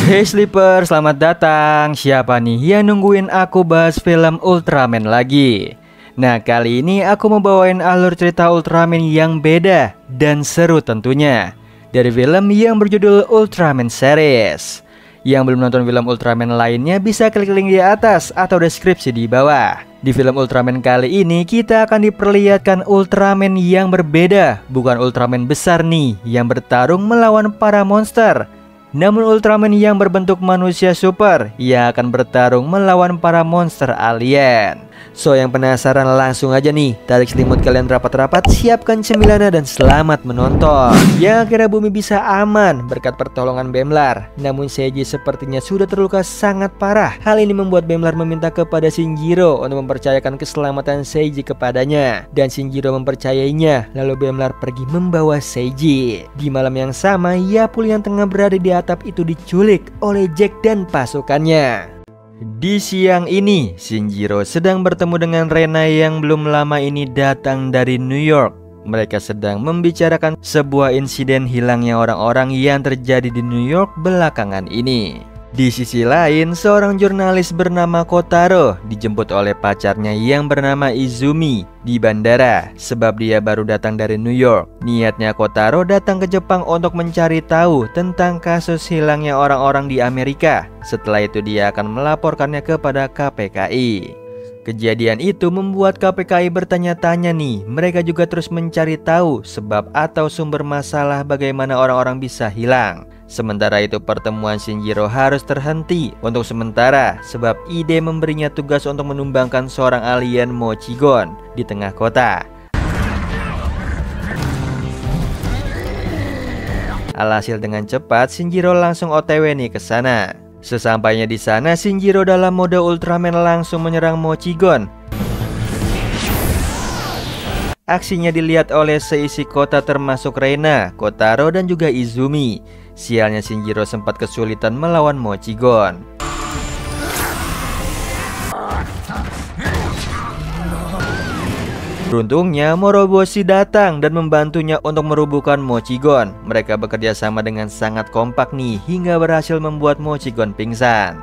Hey Sleeper, selamat datang. Siapa nih yang nungguin aku bahas film Ultraman lagi? Nah, kali ini aku mau bawain alur cerita Ultraman yang beda dan seru tentunya, dari film yang berjudul Ultraman Series. Yang belum nonton film Ultraman lainnya bisa klik link di atas atau deskripsi di bawah. Di film Ultraman kali ini kita akan diperlihatkan Ultraman yang berbeda. Bukan Ultraman besar nih yang bertarung melawan para monster, namun Ultraman yang berbentuk manusia super yang akan bertarung melawan para monster alien. So, yang penasaran langsung aja nih, tarik selimut kalian rapat-rapat, siapkan cemilannya dan selamat menonton. Yang akhirnya bumi bisa aman berkat pertolongan Bemlar. Namun Seiji sepertinya sudah terluka sangat parah. Hal ini membuat Bemlar meminta kepada Shinjiro untuk mempercayakan keselamatan Seiji kepadanya, dan Shinjiro mempercayainya. Lalu Bemlar pergi membawa Seiji. Di malam yang sama, Yapul yang tengah berada di atap itu diculik oleh Jack dan pasukannya. Di siang ini, Shinjiro sedang bertemu dengan Rena yang belum lama ini datang dari New York. Mereka sedang membicarakan sebuah insiden hilangnya orang-orang yang terjadi di New York belakangan ini. Di sisi lain, seorang jurnalis bernama Kotaro dijemput oleh pacarnya yang bernama Izumi di bandara sebab dia baru datang dari New York. Niatnya Kotaro datang ke Jepang untuk mencari tahu tentang kasus hilangnya orang-orang di Amerika. Setelah itu dia akan melaporkannya kepada KPKI. Kejadian itu membuat KPKI bertanya-tanya nih. Mereka juga terus mencari tahu sebab atau sumber masalah bagaimana orang-orang bisa hilang. Sementara itu pertemuan Shinjiro harus terhenti untuk sementara sebab ide memberinya tugas untuk menumbangkan seorang alien Mochigon di tengah kota. Alhasil dengan cepat Shinjiro langsung OTW nih ke sana. Sesampainya di sana, Shinjiro dalam mode Ultraman langsung menyerang Mochigon. Aksinya dilihat oleh seisi kota termasuk Reina, Kotaro dan juga Izumi. Sialnya Shinjiro sempat kesulitan melawan Mochigon. Beruntungnya Moroboshi datang dan membantunya untuk merubuhkan Mochigon. Mereka bekerja sama dengan sangat kompak nih hingga berhasil membuat Mochigon pingsan.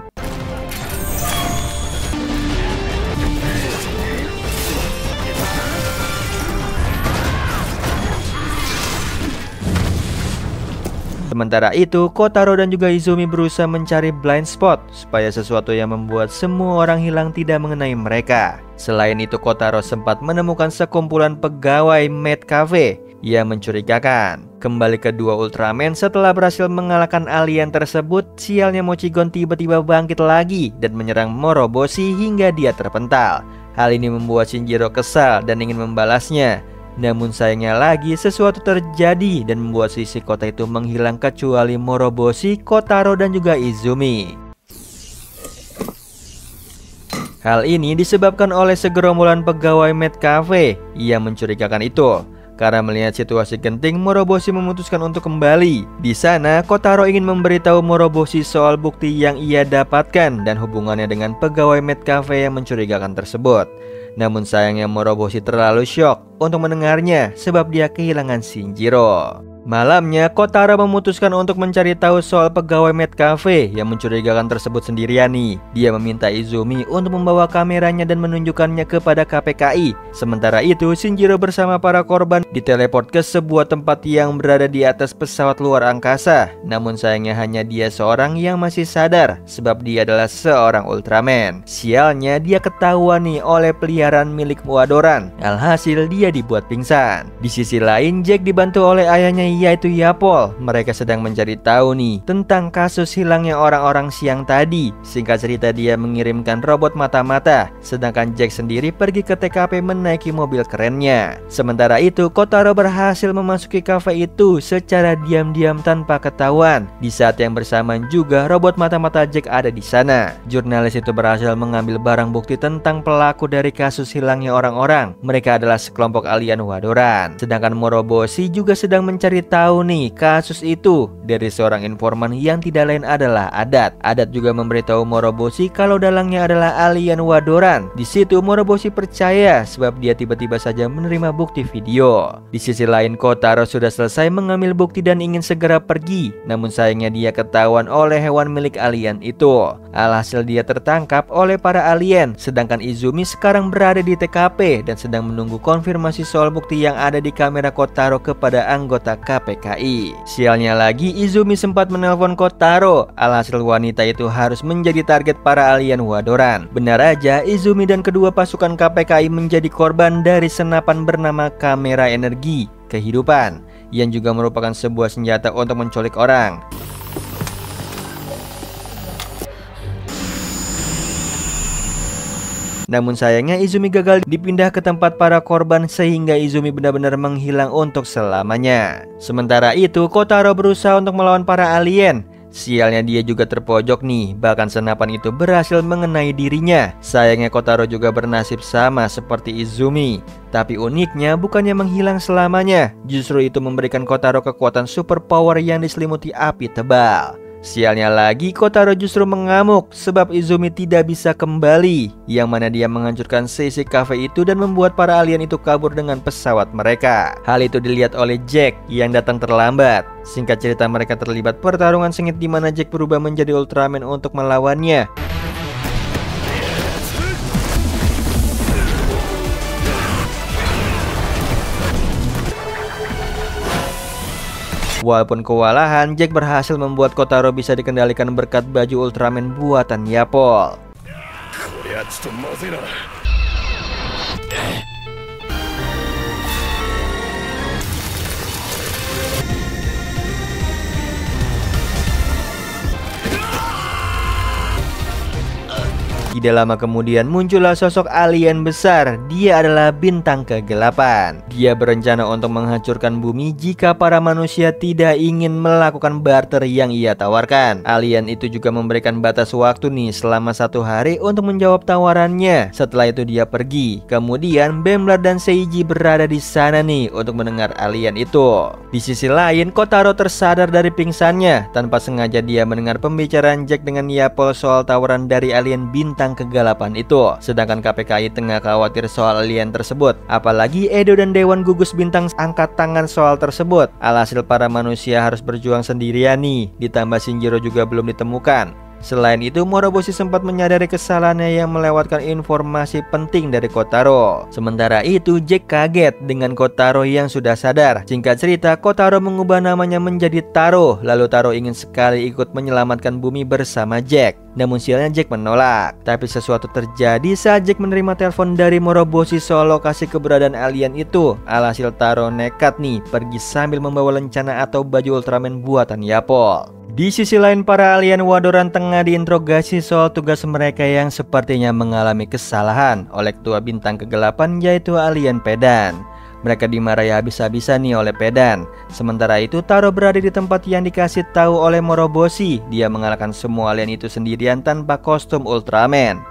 Sementara itu, Kotaro dan juga Izumi berusaha mencari blind spot supaya sesuatu yang membuat semua orang hilang tidak mengenai mereka. Selain itu, Kotaro sempat menemukan sekumpulan pegawai Maid Cafe yang mencurigakan. Kembali ke dua Ultraman, setelah berhasil mengalahkan alien tersebut, sialnya Mochigon tiba-tiba bangkit lagi dan menyerang Moroboshi hingga dia terpental. Hal ini membuat Shinjiro kesal dan ingin membalasnya. Namun sayangnya lagi sesuatu terjadi dan membuat sisi kota itu menghilang kecuali Moroboshi, Kotaro dan juga Izumi. Hal ini disebabkan oleh segerombolan pegawai Maid Cafe yang mencurigakan itu. Karena melihat situasi genting, Moroboshi memutuskan untuk kembali. Di sana, Kotaro ingin memberitahu Moroboshi soal bukti yang ia dapatkan dan hubungannya dengan pegawai Maid Cafe yang mencurigakan tersebut. Namun sayangnya Moroboshi terlalu syok untuk mendengarnya sebab dia kehilangan Shinjiro. Malamnya, Kotaro memutuskan untuk mencari tahu soal pegawai Maid Cafe yang mencurigakan tersebut sendirian nih. Dia meminta Izumi untuk membawa kameranya dan menunjukkannya kepada KPKI. Sementara itu, Shinjiro bersama para korban diteleport ke sebuah tempat yang berada di atas pesawat luar angkasa. Namun sayangnya hanya dia seorang yang masih sadar sebab dia adalah seorang Ultraman. Sialnya dia ketahuan nih oleh peliharaan milik Wadoran. Alhasil dia dibuat pingsan. Di sisi lain, Jack dibantu oleh ayahnya yaitu Yapol. Mereka sedang mencari tahu nih tentang kasus hilangnya orang-orang siang tadi. Singkat cerita, dia mengirimkan robot mata-mata, sedangkan Jack sendiri pergi ke TKP menaiki mobil kerennya. Sementara itu, Kotaro berhasil memasuki kafe itu secara diam-diam tanpa ketahuan. Di saat yang bersamaan juga robot mata-mata Jack ada di sana. Jurnalis itu berhasil mengambil barang bukti tentang pelaku dari kasus kasus hilangnya orang-orang. Mereka adalah sekelompok alien Wadoran. Sedangkan Moroboshi juga sedang mencari tahu nih kasus itu dari seorang informan yang tidak lain adalah Adat. Adat juga memberitahu Moroboshi kalau dalangnya adalah alien Wadoran. Di situ Moroboshi percaya sebab dia tiba-tiba saja menerima bukti video. Di sisi lain, Kotaro sudah selesai mengambil bukti dan ingin segera pergi. Namun sayangnya dia ketahuan oleh hewan milik alien itu. Alhasil dia tertangkap oleh para alien. Sedangkan Izumi sekarang berada di TKP dan sedang menunggu konfirmasi soal bukti yang ada di kamera Kotaro kepada anggota KPKI. Sialnya lagi, Izumi sempat menelpon Kotaro. Alhasil wanita itu harus menjadi target para alien Wadoran. Benar aja, Izumi dan kedua pasukan KPKI menjadi korban dari senapan bernama kamera energi kehidupan, yang juga merupakan sebuah senjata untuk menculik orang. Namun sayangnya Izumi gagal dipindah ke tempat para korban sehingga Izumi benar-benar menghilang untuk selamanya. Sementara itu, Kotaro berusaha untuk melawan para alien. Sialnya dia juga terpojok nih, bahkan senapan itu berhasil mengenai dirinya. Sayangnya Kotaro juga bernasib sama seperti Izumi. Tapi uniknya bukannya menghilang selamanya, justru itu memberikan Kotaro kekuatan super power yang diselimuti api tebal. Sialnya lagi, Kotaro justru mengamuk sebab Izumi tidak bisa kembali, yang mana dia menghancurkan sisi kafe itu dan membuat para alien itu kabur dengan pesawat mereka. Hal itu dilihat oleh Jack yang datang terlambat. Singkat cerita, mereka terlibat pertarungan sengit di mana Jack berubah menjadi Ultraman untuk melawannya. Walaupun kewalahan, Jack berhasil membuat Kotaro bisa dikendalikan berkat baju Ultraman buatan Yapol. Tidak lama kemudian muncullah sosok alien besar. Dia adalah bintang kegelapan. Dia berencana untuk menghancurkan bumi jika para manusia tidak ingin melakukan barter yang ia tawarkan. Alien itu juga memberikan batas waktu nih selama 1 hari untuk menjawab tawarannya. Setelah itu dia pergi. Kemudian Bemblar dan Seiji berada di sana nih untuk mendengar alien itu. Di sisi lain, Kotaro tersadar dari pingsannya. Tanpa sengaja dia mendengar pembicaraan Jack dengan Yapol soal tawaran dari alien bintang kegelapan itu. Sedangkan KPKI tengah khawatir soal alien tersebut. Apalagi Edo dan Dewan Gugus Bintang angkat tangan soal tersebut. Alhasil para manusia harus berjuang sendirian nih. Ditambah Shinjiro juga belum ditemukan. Selain itu, Moroboshi sempat menyadari kesalahannya yang melewatkan informasi penting dari Kotaro. Sementara itu, Jack kaget dengan Kotaro yang sudah sadar. Singkat cerita, Kotaro mengubah namanya menjadi Taro. Lalu Taro ingin sekali ikut menyelamatkan bumi bersama Jack. Namun sialnya Jack menolak. Tapi sesuatu terjadi saat Jack menerima telepon dari Moroboshi soal lokasi keberadaan alien itu. Alhasil Taro nekat nih pergi sambil membawa lencana atau baju Ultraman buatan Yapol. Di sisi lain, para alien Wadoran tengah diinterogasi soal tugas mereka yang sepertinya mengalami kesalahan oleh ketua bintang kegelapan, yaitu alien Pedan. Mereka dimarahi habis-habisan nih oleh Pedan. Sementara itu, Taro berada di tempat yang dikasih tahu oleh Moroboshi. Dia mengalahkan semua alien itu sendirian tanpa kostum Ultraman.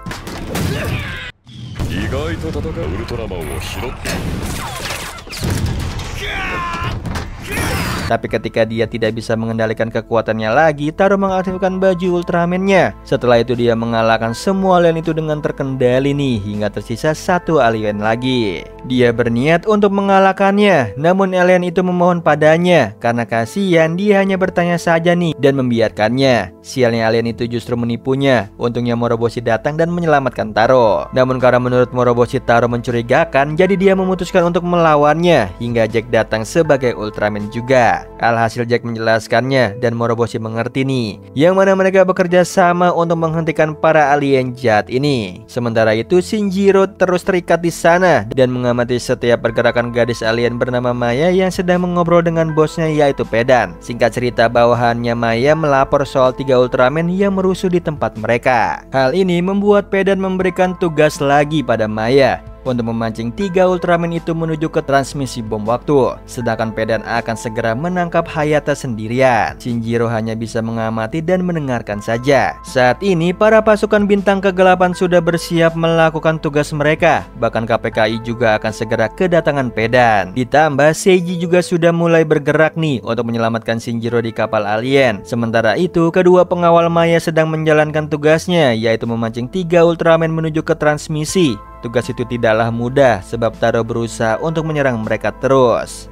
Tapi ketika dia tidak bisa mengendalikan kekuatannya lagi, Taro mengaktifkan baju Ultraman-nya. Setelah itu dia mengalahkan semua alien itu dengan terkendali nih, hingga tersisa 1 alien lagi. Dia berniat untuk mengalahkannya, namun alien itu memohon padanya. Karena kasihan, dia hanya bertanya saja nih dan membiarkannya. Sialnya alien itu justru menipunya. Untungnya Moroboshi datang dan menyelamatkan Taro. Namun karena menurut Moroboshi Taro mencurigakan, jadi dia memutuskan untuk melawannya, hingga Jack datang sebagai Ultraman juga. Alhasil Jack menjelaskannya dan Moroboshi mengerti nih, yang mana mereka bekerja sama untuk menghentikan para alien jahat ini. Sementara itu Shinjiro terus terikat di sana dan mengamati setiap pergerakan gadis alien bernama Maya yang sedang mengobrol dengan bosnya, yaitu Pedan. Singkat cerita, bawahannya Maya melapor soal 3 Ultraman yang merusuh di tempat mereka. Hal ini membuat Pedan memberikan tugas lagi pada Maya. untuk memancing 3 Ultraman itu menuju ke transmisi bom waktu. Sedangkan Pedan akan segera menangkap Hayata sendirian. Shinjiro hanya bisa mengamati dan mendengarkan saja. Saat ini para pasukan bintang kegelapan sudah bersiap melakukan tugas mereka. Bahkan KPKI juga akan segera kedatangan Pedan. Ditambah Seiji juga sudah mulai bergerak nih untuk menyelamatkan Shinjiro di kapal alien. Sementara itu kedua pengawal Maya sedang menjalankan tugasnya, yaitu memancing 3 Ultraman menuju ke transmisi. Tugas itu tidaklah mudah sebab Taro berusaha untuk menyerang mereka terus.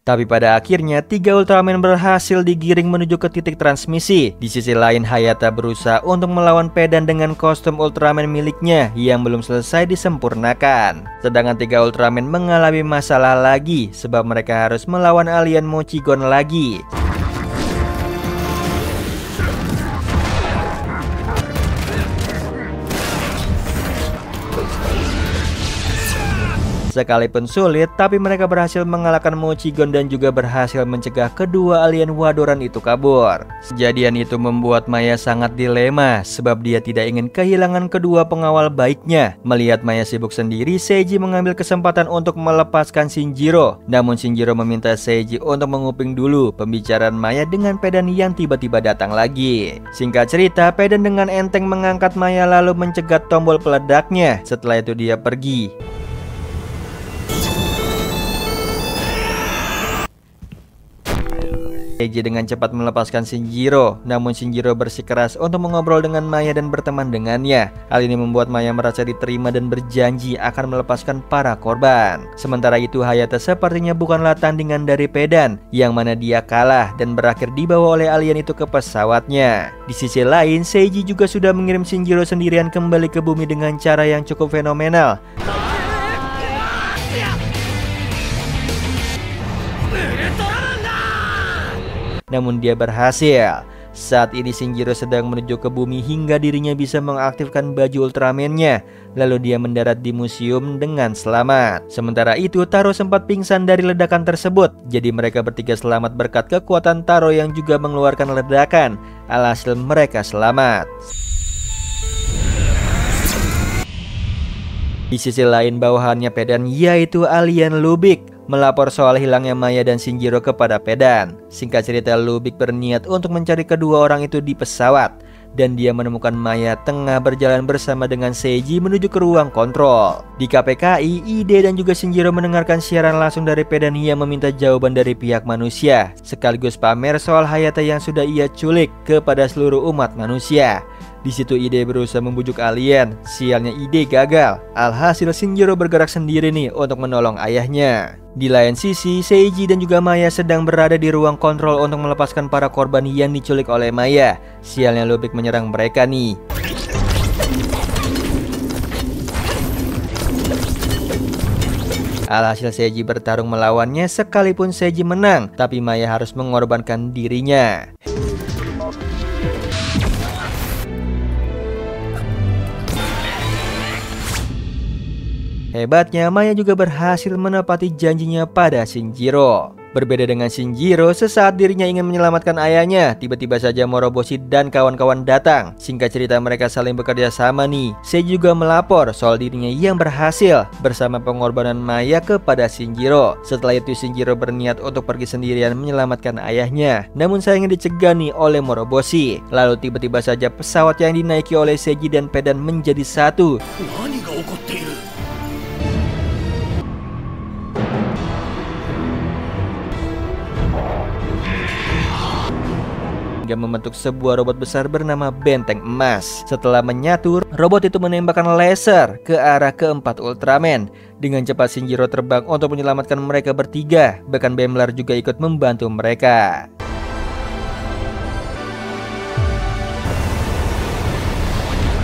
Tapi pada akhirnya 3 Ultraman berhasil digiring menuju ke titik transmisi. Di sisi lain Hayata berusaha untuk melawan Pedan dengan kostum Ultraman miliknya yang belum selesai disempurnakan. Sedangkan 3 Ultraman mengalami masalah lagi sebab mereka harus melawan alien Mochigon lagi. Sekalipun sulit, tapi mereka berhasil mengalahkan Mochigon dan juga berhasil mencegah kedua alien wadoran itu kabur. Kejadian itu membuat Maya sangat dilema, sebab dia tidak ingin kehilangan kedua pengawal baiknya. Melihat Maya sibuk sendiri, Seiji mengambil kesempatan untuk melepaskan Shinjiro. Namun Shinjiro meminta Seiji untuk menguping dulu pembicaraan Maya dengan Pedan yang tiba-tiba datang lagi. Singkat cerita, Pedan dengan enteng mengangkat Maya lalu mencegat tombol peledaknya. Setelah itu dia pergi. Seiji dengan cepat melepaskan Shinjiro, namun Shinjiro bersikeras untuk mengobrol dengan Maya dan berteman dengannya. Hal ini membuat Maya merasa diterima dan berjanji akan melepaskan para korban. Sementara itu Hayata sepertinya bukanlah tandingan dari Pedan, yang mana dia kalah dan berakhir dibawa oleh alien itu ke pesawatnya. Di sisi lain, Seiji juga sudah mengirim Shinjiro sendirian kembali ke bumi dengan cara yang cukup fenomenal. Namun dia berhasil. Saat ini Shinjiro sedang menuju ke bumi hingga dirinya bisa mengaktifkan baju Ultraman-nya. Lalu dia mendarat di museum dengan selamat. Sementara itu Taro sempat pingsan dari ledakan tersebut. Jadi mereka bertiga selamat berkat kekuatan Taro yang juga mengeluarkan ledakan. Alhasil mereka selamat. Di sisi lain bawahannya Pedan, yaitu alien Lubick, melapor soal hilangnya Maya dan Shinjiro kepada Pedan. Singkat cerita, Lubick berniat untuk mencari kedua orang itu di pesawat, dan dia menemukan Maya tengah berjalan bersama dengan Seiji menuju ke ruang kontrol. Di KPKI, Ide dan juga Shinjiro mendengarkan siaran langsung dari Pedan yang meminta jawaban dari pihak manusia, sekaligus pamer soal Hayata yang sudah ia culik kepada seluruh umat manusia. Di situ Ide berusaha membujuk alien, sialnya Ide gagal. Alhasil Shinjiro bergerak sendiri nih untuk menolong ayahnya. Di lain sisi, Seiji dan juga Maya sedang berada di ruang kontrol untuk melepaskan para korban yang diculik oleh Maya. Sialnya Lubick menyerang mereka nih. Alhasil Seiji bertarung melawannya, sekalipun Seiji menang, tapi Maya harus mengorbankan dirinya. Hebatnya, Maya juga berhasil menepati janjinya pada Shinjiro. Berbeda dengan Shinjiro, sesaat dirinya ingin menyelamatkan ayahnya, tiba-tiba saja Moroboshi dan kawan-kawan datang. Singkat cerita, mereka saling bekerja sama nih. Seiji juga melapor soal dirinya yang berhasil bersama pengorbanan Maya kepada Shinjiro. Setelah itu Shinjiro berniat untuk pergi sendirian menyelamatkan ayahnya, namun sayangnya dicegah nih oleh Moroboshi. Lalu tiba-tiba saja pesawat yang dinaiki oleh Seiji dan Pedan menjadi satu. Hingga membentuk sebuah robot besar bernama Benteng Emas. Setelah menyatu, robot itu menembakkan laser ke arah keempat Ultraman. Dengan cepat Shinjiro terbang untuk menyelamatkan mereka bertiga. Bahkan Bemlar juga ikut membantu mereka.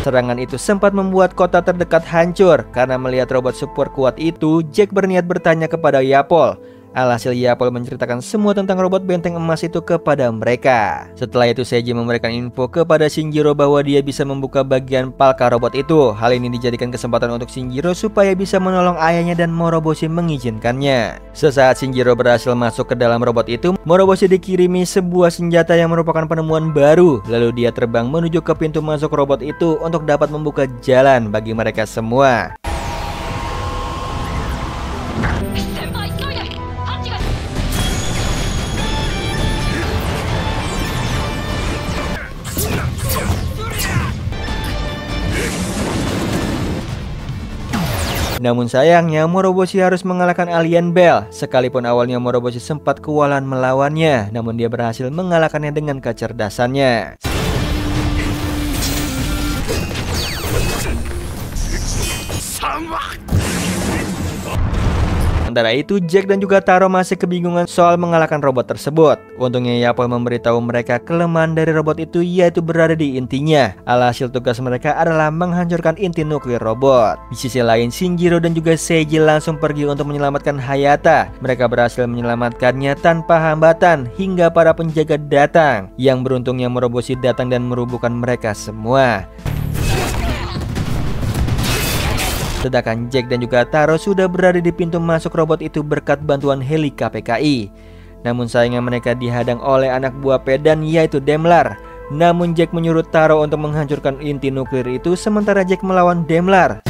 Serangan itu sempat membuat kota terdekat hancur. Karena melihat robot super kuat itu, Jack berniat bertanya kepada Yapol, Alhasil Yapol menceritakan semua tentang robot benteng emas itu kepada mereka. Setelah itu Seiji memberikan info kepada Shinjiro bahwa dia bisa membuka bagian palka robot itu. Hal ini dijadikan kesempatan untuk Shinjiro supaya bisa menolong ayahnya dan Moroboshi mengizinkannya. Sesaat Shinjiro berhasil masuk ke dalam robot itu, Moroboshi dikirimi sebuah senjata yang merupakan penemuan baru. Lalu dia terbang menuju ke pintu masuk robot itu untuk dapat membuka jalan bagi mereka semua. Namun sayangnya Moroboshi harus mengalahkan alien Bell. Sekalipun awalnya Moroboshi sempat kewalahan melawannya, namun dia berhasil mengalahkannya dengan kecerdasannya. Sementara itu, Jack dan juga Taro masih kebingungan soal mengalahkan robot tersebut. Untungnya Yapol memberitahu mereka kelemahan dari robot itu yaitu berada di intinya. Alhasil tugas mereka adalah menghancurkan inti nuklir robot. Di sisi lain, Shinjiro dan juga Seiji langsung pergi untuk menyelamatkan Hayata. Mereka berhasil menyelamatkannya tanpa hambatan hingga para penjaga datang. Yang beruntungnya Moroboshi datang dan merubuhkan mereka semua. Sedangkan Jack dan juga Taro sudah berada di pintu masuk robot itu berkat bantuan heli KPKI. Namun sayangnya mereka dihadang oleh anak buah Pedan yaitu Daimler. Namun Jack menyuruh Taro untuk menghancurkan inti nuklir itu sementara Jack melawan Daimler.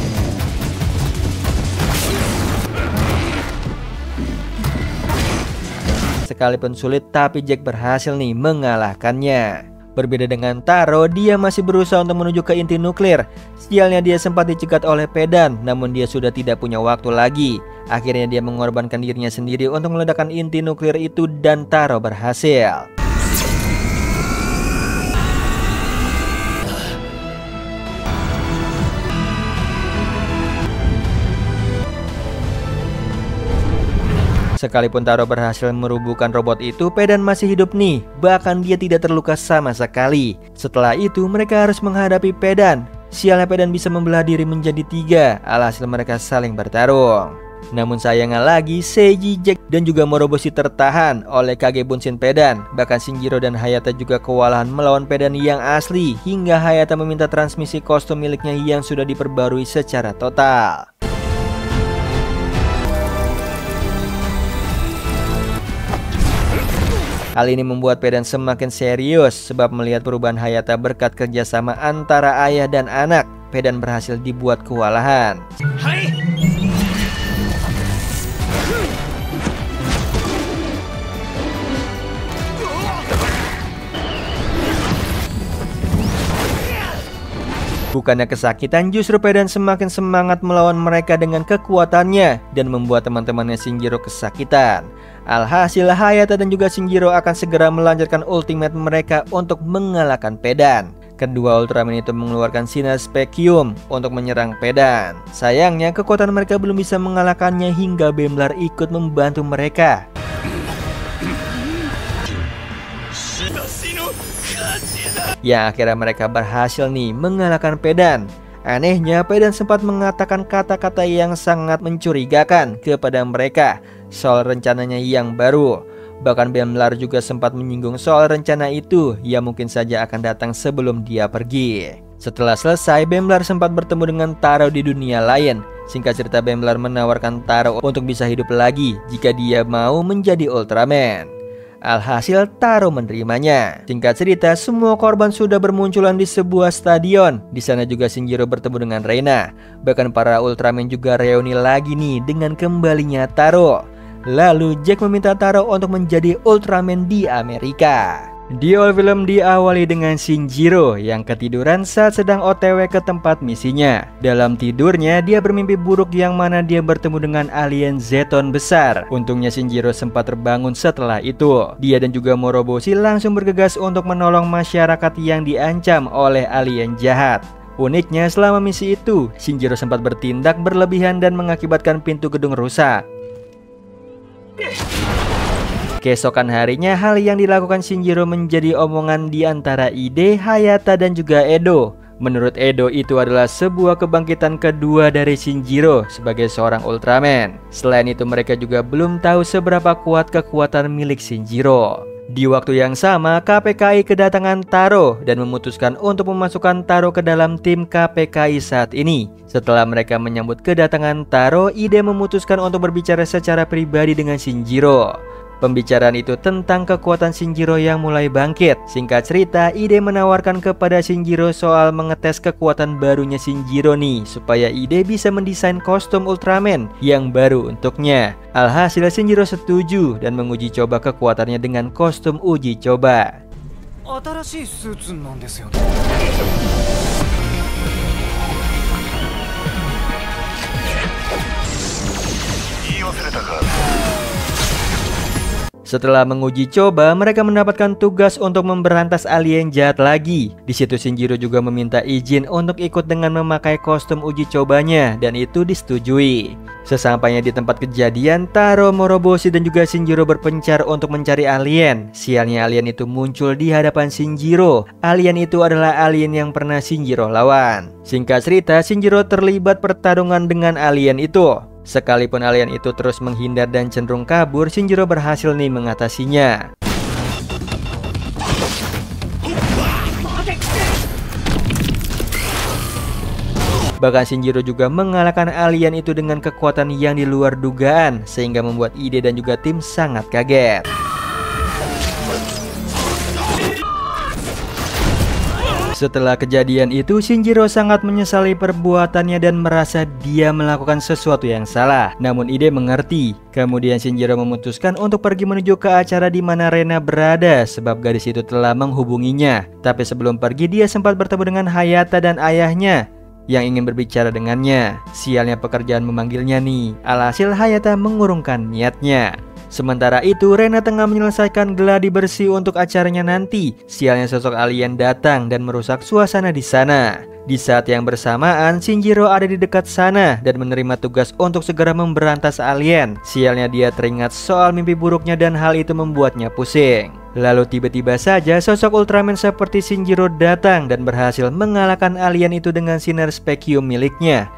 Sekalipun sulit tapi Jack berhasil nih mengalahkannya. Berbeda dengan Taro, dia masih berusaha untuk menuju ke inti nuklir. Sialnya dia sempat dicegat oleh Pedan, namun dia sudah tidak punya waktu lagi. Akhirnya dia mengorbankan dirinya sendiri untuk meledakkan inti nuklir itu dan Taro berhasil. Sekalipun Taro berhasil merubuhkan robot itu, Pedan masih hidup nih. Bahkan dia tidak terluka sama sekali. Setelah itu mereka harus menghadapi Pedan. Sialnya Pedan bisa membelah diri menjadi 3. Alhasil mereka saling bertarung. Namun sayangnya lagi, Seiji, Jack dan juga Moroboshi tertahan oleh Kage Bunshin Pedan. Bahkan Shinjiro dan Hayata juga kewalahan melawan Pedan yang asli, hingga Hayata meminta transmisi kostum miliknya yang sudah diperbarui secara total. Hal ini membuat Pedan semakin serius sebab melihat perubahan Hayata berkat kerjasama antara ayah dan anak. Pedan berhasil dibuat kewalahan. Bukannya kesakitan, justru Pedan semakin semangat melawan mereka dengan kekuatannya dan membuat teman-temannya Shinjiro kesakitan. Alhasil Hayata dan juga Shinjiro akan segera melancarkan ultimate mereka untuk mengalahkan Pedan. Kedua Ultraman itu mengeluarkan sinar spekium untuk menyerang Pedan. Sayangnya kekuatan mereka belum bisa mengalahkannya hingga Daimler ikut membantu mereka. Ya akhirnya mereka berhasil nih mengalahkan Pedan. Anehnya Pedan sempat mengatakan kata-kata yang sangat mencurigakan kepada mereka soal rencananya yang baru. Bahkan Daimler juga sempat menyinggung soal rencana itu yang mungkin saja akan datang sebelum dia pergi. Setelah selesai, Daimler sempat bertemu dengan Taro di dunia lain. Singkat cerita, Daimler menawarkan Taro untuk bisa hidup lagi jika dia mau menjadi Ultraman. Alhasil Taro menerimanya. Singkat cerita, semua korban sudah bermunculan di sebuah stadion. Di sana juga Shinjiro bertemu dengan Reina. Bahkan para Ultraman juga reuni lagi nih dengan kembalinya Taro. Lalu Jack meminta Taro untuk menjadi Ultraman di Amerika. Di awal film diawali dengan Shinjiro yang ketiduran saat sedang OTW ke tempat misinya. Dalam tidurnya dia bermimpi buruk yang mana dia bertemu dengan alien Zeton besar. Untungnya Shinjiro sempat terbangun setelah itu. Dia dan juga Moroboshi langsung bergegas untuk menolong masyarakat yang diancam oleh alien jahat. Uniknya selama misi itu, Shinjiro sempat bertindak berlebihan dan mengakibatkan pintu gedung rusak. Keesokan harinya, hal yang dilakukan Shinjiro menjadi omongan di antara Ide, Hayata, dan juga Edo. Menurut Edo, itu adalah sebuah kebangkitan kedua dari Shinjiro sebagai seorang Ultraman. Selain itu, mereka juga belum tahu seberapa kuat kekuatan milik Shinjiro. Di waktu yang sama, KPKI kedatangan Taro dan memutuskan untuk memasukkan Taro ke dalam tim KPKI saat ini. Setelah mereka menyambut kedatangan Taro, Ide memutuskan untuk berbicara secara pribadi dengan Shinjiro. Pembicaraan itu tentang kekuatan Shinjiro yang mulai bangkit. Singkat cerita, Ide menawarkan kepada Shinjiro soal mengetes kekuatan barunya Shinjiro nih, supaya Ide bisa mendesain kostum Ultraman yang baru untuknya. Alhasil Shinjiro setuju dan menguji coba kekuatannya dengan kostum uji coba. Setelah menguji coba, mereka mendapatkan tugas untuk memberantas alien jahat lagi. Di situ Shinjiro juga meminta izin untuk ikut dengan memakai kostum uji cobanya, dan itu disetujui. Sesampainya di tempat kejadian, Taro, Moroboshi, dan juga Shinjiro berpencar untuk mencari alien. Sialnya alien itu muncul di hadapan Shinjiro. Alien itu adalah alien yang pernah Shinjiro lawan. Singkat cerita, Shinjiro terlibat pertarungan dengan alien itu. Sekalipun alien itu terus menghindar dan cenderung kabur, Shinjiro berhasil nih mengatasinya. Bahkan Shinjiro juga mengalahkan alien itu dengan kekuatan yang di luar dugaan, sehingga membuat Ide dan juga tim sangat kaget. Setelah kejadian itu, Shinjiro sangat menyesali perbuatannya dan merasa dia melakukan sesuatu yang salah. Namun Ide mengerti. Kemudian Shinjiro memutuskan untuk pergi menuju ke acara di mana Rena berada, sebab gadis itu telah menghubunginya. Tapi sebelum pergi, dia sempat bertemu dengan Hayata dan ayahnya yang ingin berbicara dengannya. Sialnya pekerjaan memanggilnya nih. Alhasil Hayata mengurungkan niatnya. Sementara itu, Rena tengah menyelesaikan gladi bersih untuk acaranya nanti. Sialnya sosok alien datang dan merusak suasana di sana. Di saat yang bersamaan, Shinjiro ada di dekat sana dan menerima tugas untuk segera memberantas alien. Sialnya dia teringat soal mimpi buruknya dan hal itu membuatnya pusing. Lalu tiba-tiba saja sosok Ultraman seperti Shinjiro datang dan berhasil mengalahkan alien itu dengan sinar spekium miliknya.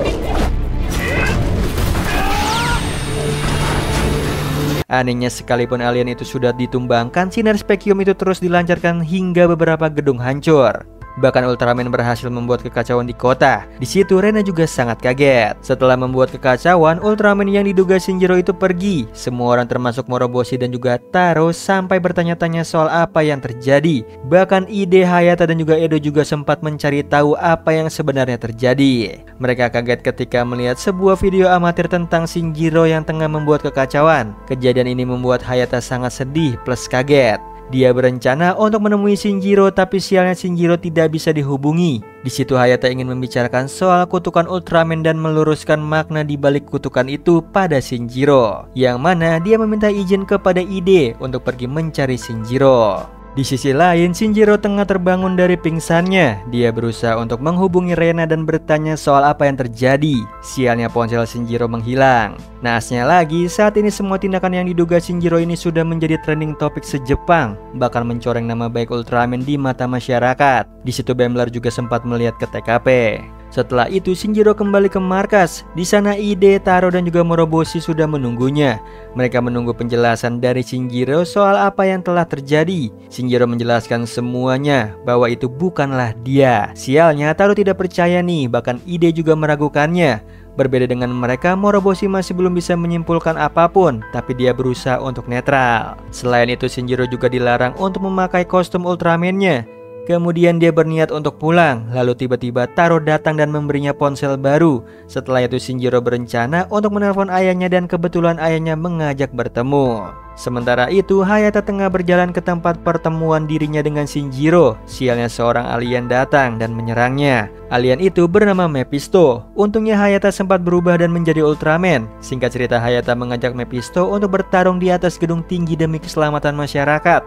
Anehnya, sekalipun alien itu sudah ditumbangkan, sinar spekium itu terus dilancarkan hingga beberapa gedung hancur. Bahkan Ultraman berhasil membuat kekacauan di kota. Di situ Rena juga sangat kaget. Setelah membuat kekacauan, Ultraman yang diduga Shinjiro itu pergi. Semua orang termasuk Moroboshi dan juga Taro sampai bertanya-tanya soal apa yang terjadi. Bahkan Ide, Hayata, dan juga Edo juga sempat mencari tahu apa yang sebenarnya terjadi. Mereka kaget ketika melihat sebuah video amatir tentang Shinjiro yang tengah membuat kekacauan. Kejadian ini membuat Hayata sangat sedih plus kaget. Dia berencana untuk menemui Shinjiro, tapi sialnya Shinjiro tidak bisa dihubungi. Di situ Hayata ingin membicarakan soal kutukan Ultraman dan meluruskan makna di balik kutukan itu pada Shinjiro, yang mana dia meminta izin kepada Ide untuk pergi mencari Shinjiro. Di sisi lain, Shinjiro tengah terbangun dari pingsannya. Dia berusaha untuk menghubungi Rena dan bertanya soal apa yang terjadi. Sialnya ponsel Shinjiro menghilang. Naasnya lagi, saat ini semua tindakan yang diduga Shinjiro ini sudah menjadi trending topik se-Jepang, bahkan mencoreng nama baik Ultraman di mata masyarakat. Di situ Bembler juga sempat melihat ke TKP. Setelah itu Shinjiro kembali ke markas. Di sana Ide, Taro, dan juga Moroboshi sudah menunggunya. Mereka menunggu penjelasan dari Shinjiro soal apa yang telah terjadi. Shinjiro menjelaskan semuanya bahwa itu bukanlah dia. Sialnya Taro tidak percaya nih, bahkan Ide juga meragukannya. Berbeda dengan mereka, Moroboshi masih belum bisa menyimpulkan apapun, tapi dia berusaha untuk netral. Selain itu, Shinjiro juga dilarang untuk memakai kostum Ultraman-nya. Kemudian dia berniat untuk pulang, lalu tiba-tiba Taro datang dan memberinya ponsel baru. Setelah itu Shinjiro berencana untuk menelpon ayahnya dan kebetulan ayahnya mengajak bertemu. Sementara itu Hayata tengah berjalan ke tempat pertemuan dirinya dengan Shinjiro. Sialnya seorang alien datang dan menyerangnya. Alien itu bernama Mephisto. Untungnya Hayata sempat berubah dan menjadi Ultraman. Singkat cerita, Hayata mengajak Mephisto untuk bertarung di atas gedung tinggi demi keselamatan masyarakat.